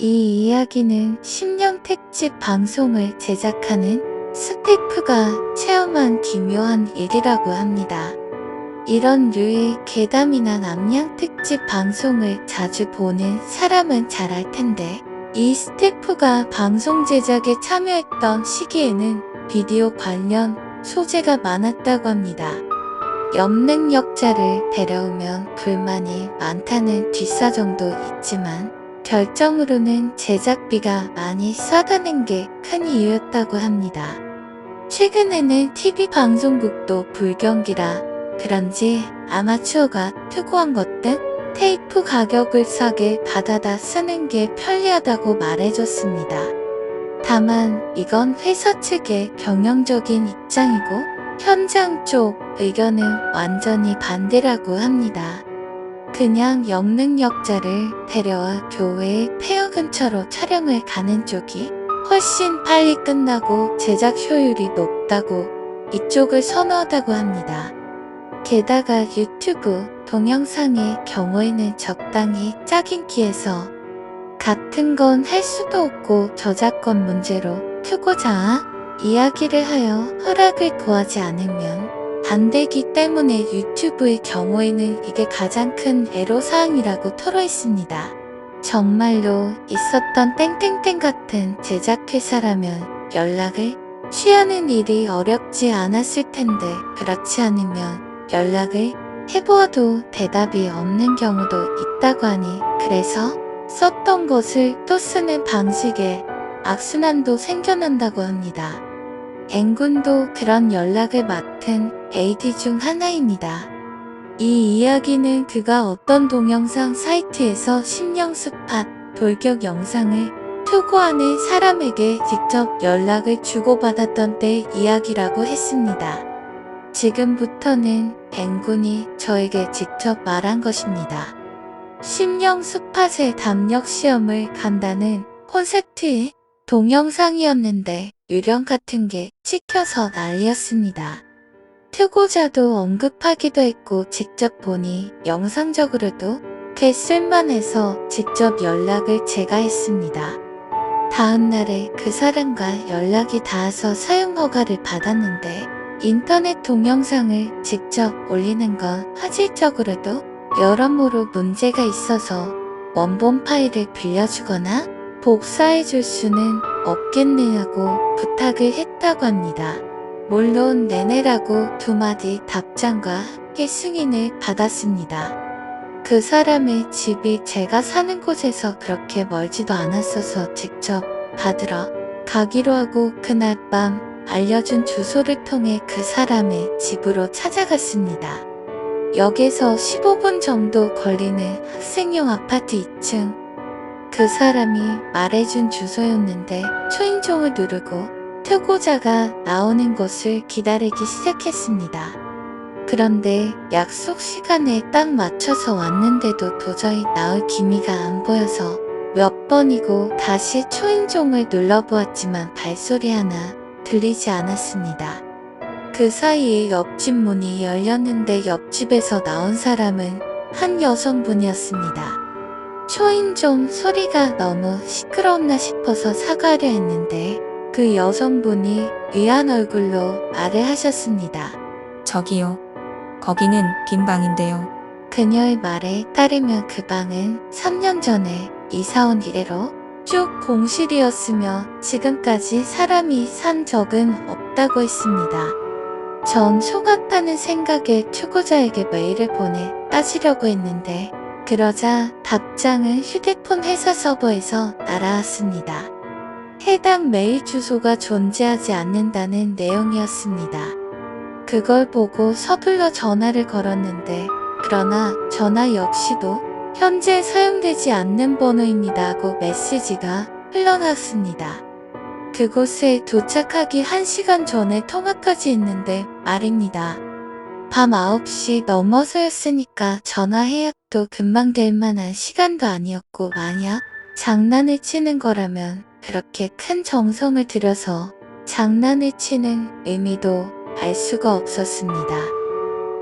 이 이야기는 심령 특집 방송을 제작하는 스태프가 체험한 기묘한 일이라고 합니다. 이런 류의 괴담이나 남양 특집 방송을 자주 보는 사람은 잘 알 텐데, 이 스태프가 방송 제작에 참여했던 시기에는 비디오 관련 소재가 많았다고 합니다. 염능력자를 데려오면 불만이 많다는 뒷사정도 있지만, 결정으로는 제작비가 많이 싸다는 게 큰 이유였다고 합니다. 최근에는 TV 방송국도 불경기라 그런지 아마추어가 투고한 것 등 테이프 가격을 싸게 받아다 쓰는 게 편리하다고 말해줬습니다. 다만 이건 회사 측의 경영적인 입장이고 현장 쪽 의견은 완전히 반대라고 합니다. 그냥 염능력자를 데려와 교회의 폐허 근처로 촬영을 가는 쪽이 훨씬 빨리 끝나고 제작 효율이 높다고 이쪽을 선호하다고 합니다. 게다가 유튜브 동영상의 경우에는 적당히 짝인기해서 같은 건 할 수도 없고 저작권 문제로 투고자와 이야기를 하여 허락을 구하지 않으면 안 되기 때문에 유튜브의 경우에는 이게 가장 큰 애로사항이라고 토로했습니다. 정말로 있었던 땡땡땡 같은 제작회사라면 연락을 취하는 일이 어렵지 않았을 텐데 그렇지 않으면 연락을 해보아도 대답이 없는 경우도 있다고 하니 그래서 썼던 것을 또 쓰는 방식에 악순환도 생겨난다고 합니다. N군도 그런 연락을 맡은 AD 중 하나입니다. 이 이야기는 그가 어떤 동영상 사이트에서 심령 스팟 돌격 영상을 투고하는 사람에게 직접 연락을 주고받았던 때의 이야기라고 했습니다. 지금부터는 N군이 저에게 직접 말한 것입니다. 심령 스팟의 담력 시험을 간다는 콘셉트의 동영상이었는데 유령 같은 게 찍혀서 난리였습니다. 투고자도 언급하기도 했고 직접 보니 영상적으로도 꽤 쓸만해서 직접 연락을 제가 했습니다. 다음 날에 그 사람과 연락이 닿아서 사용 허가를 받았는데 인터넷 동영상을 직접 올리는 건 화질적으로도 여러모로 문제가 있어서 원본 파일을 빌려주거나 복사해줄 수는 없겠느냐고 부탁을 했다고 합니다. 물론 내내라고 두 마디 답장과 함께 승인을 받았습니다. 그 사람의 집이 제가 사는 곳에서 그렇게 멀지도 않았어서 직접 받으러 가기로 하고 그날 밤 알려준 주소를 통해 그 사람의 집으로 찾아갔습니다. 역에서 15분 정도 걸리는 학생용 아파트 2층. 그 사람이 말해준 주소였는데 초인종을 누르고 투고자가 나오는 것을 기다리기 시작했습니다. 그런데 약속 시간에 딱 맞춰서 왔는데도 도저히 나올 기미가 안 보여서 몇 번이고 다시 초인종을 눌러보았지만 발소리 하나 들리지 않았습니다. 그 사이에 옆집 문이 열렸는데 옆집에서 나온 사람은 한 여성분이었습니다. 초인종 소리가 너무 시끄러웠나 싶어서 사과하려 했는데 그 여성분이 위안 얼굴로 말을 하셨습니다. 저기요. 거기는 빈 방인데요. 그녀의 말에 따르면 그 방은 3년 전에 이사온 이래로 쭉 공실이었으며 지금까지 사람이 산 적은 없다고 했습니다. 전 속았다는 생각에 투고자에게 메일을 보내 따지려고 했는데 그러자 답장은 휴대폰 회사 서버에서 날아왔습니다. 해당 메일 주소가 존재하지 않는다는 내용이었습니다. 그걸 보고 서둘러 전화를 걸었는데 그러나 전화 역시도 현재 사용되지 않는 번호입니다 하고 메시지가 흘러나왔습니다. 그곳에 도착하기 1시간 전에 통화까지 했는데 말입니다. 밤 9시 넘어서였으니까 전화 예약도 금방 될 만한 시간도 아니었고 만약 장난을 치는 거라면 그렇게 큰 정성을 들여서 장난을 치는 의미도 알 수가 없었습니다.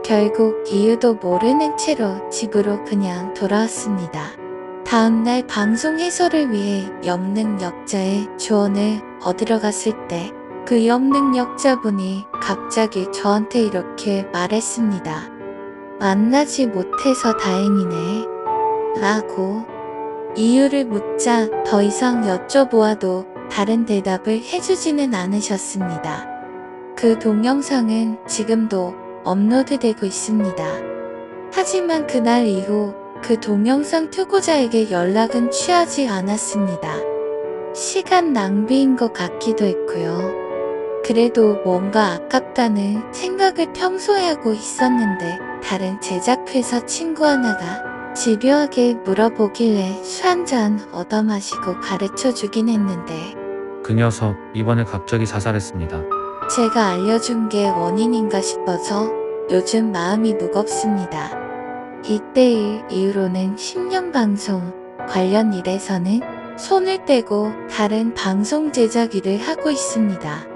결국 이유도 모르는 채로 집으로 그냥 돌아왔습니다. 다음날 방송 해설을 위해 염능력자의 조언을 얻으러 갔을 때 그 염능력자분이 갑자기 저한테 이렇게 말했습니다. 만나지 못해서 다행이네. 라고. 이유를 묻자 더 이상 여쭤보아도 다른 대답을 해주지는 않으셨습니다. 그 동영상은 지금도 업로드되고 있습니다. 하지만 그날 이후 그 동영상 투고자에게 연락은 취하지 않았습니다. 시간 낭비인 것 같기도 했고요. 그래도 뭔가 아깝다는 생각을 평소에 하고 있었는데 다른 제작회사 친구 하나가 집요하게 물어보길래 술 한잔 얻어 마시고 가르쳐 주긴 했는데 그 녀석 이번에 갑자기 자살했습니다. 제가 알려준 게 원인인가 싶어서 요즘 마음이 무겁습니다. 이때 이후로는 10년 방송 관련 일에서는 손을 떼고 다른 방송 제작 일을 하고 있습니다.